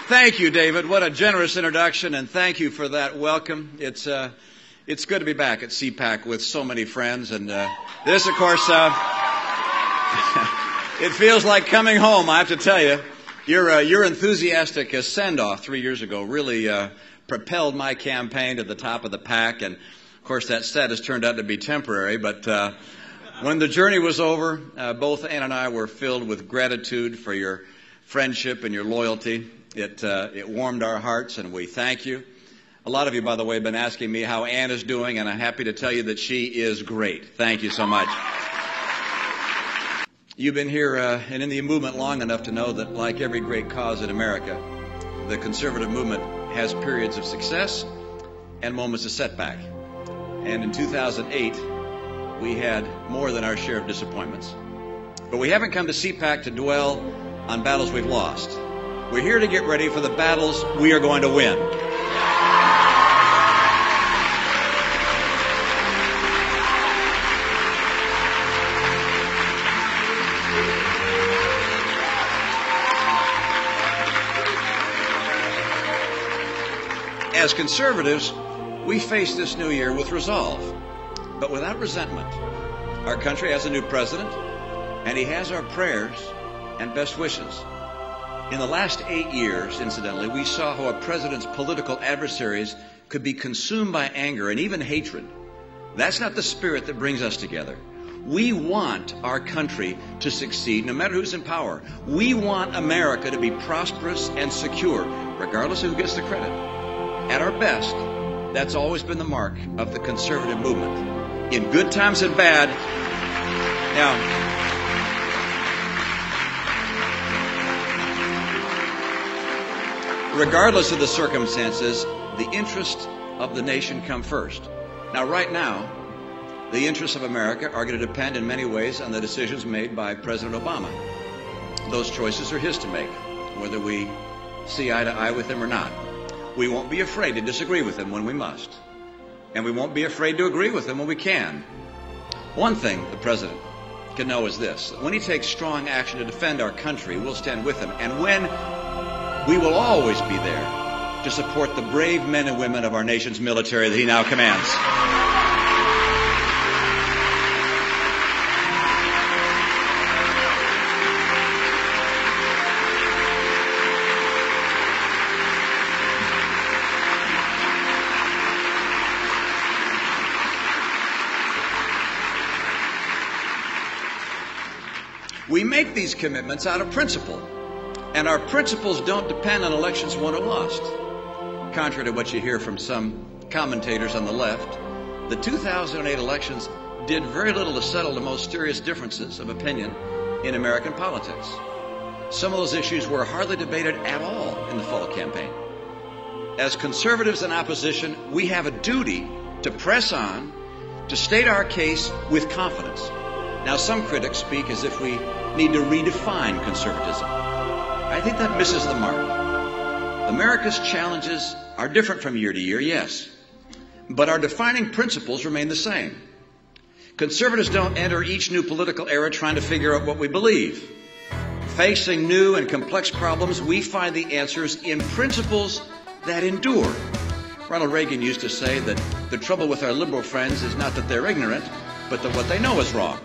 Thank you, David. What a generous introduction, and thank you for that welcome. It's good to be back at CPAC with so many friends, and this, of course, it feels like coming home. I have to tell you, your enthusiastic send-off 3 years ago really propelled my campaign to the top of the pack, and of course that status turned out to be temporary. But when the journey was over, both Ann and I were filled with gratitude for your friendship and your loyalty. It warmed our hearts, and we thank you. A lot of you, by the way, have been asking me how Ann is doing, and I'm happy to tell you that she is great. Thank you so much. You've been here and in the movement long enough to know that, like every great cause in America, the conservative movement has periods of success and moments of setback. And in 2008, we had more than our share of disappointments. But we haven't come to CPAC to dwell on battles we've lost. We're here to get ready for the battles we are going to win. As conservatives, we face this new year with resolve, but without resentment. Our country has a new president, and he has our prayers and best wishes. In the last 8 years, incidentally, we saw how a president's political adversaries could be consumed by anger and even hatred. That's not the spirit that brings us together. We want our country to succeed no matter who's in power. We want America to be prosperous and secure, regardless of who gets the credit. At our best, that's always been the mark of the conservative movement. In good times and bad. Now, regardless of the circumstances, the interests of the nation come first. Now, right now, the interests of America are going to depend in many ways on the decisions made by President Obama. Those choices are his to make, whether we see eye to eye with him or not. We won't be afraid to disagree with him when we must, and we won't be afraid to agree with him when we can. One thing the president can know is this: that when he takes strong action to defend our country, we'll stand with him, and when we will always be there to support the brave men and women of our nation's military that he now commands. We make these commitments out of principle. And our principles don't depend on elections won or lost. Contrary to what you hear from some commentators on the left, the 2008 elections did very little to settle the most serious differences of opinion in American politics. Some of those issues were hardly debated at all in the fall campaign. As conservatives in opposition, we have a duty to press on, to state our case with confidence. Now, some critics speak as if we need to redefine conservatism. I think that misses the mark. America's challenges are different from year to year, yes, but our defining principles remain the same. Conservatives don't enter each new political era trying to figure out what we believe. Facing new and complex problems, we find the answers in principles that endure. Ronald Reagan used to say that the trouble with our liberal friends is not that they're ignorant, but that what they know is wrong.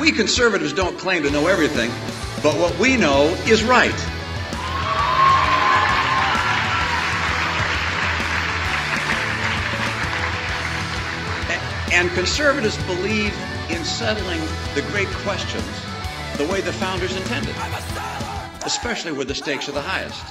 We conservatives don't claim to know everything, but what we know is right. And conservatives believe in settling the great questions the way the founders intended, especially where the stakes are the highest.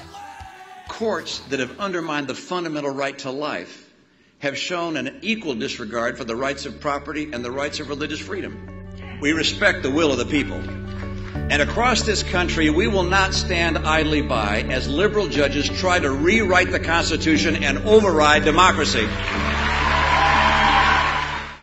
Courts that have undermined the fundamental right to life have shown an equal disregard for the rights of property and the rights of religious freedom. We respect the will of the people. And across this country, we will not stand idly by as liberal judges try to rewrite the Constitution and override democracy.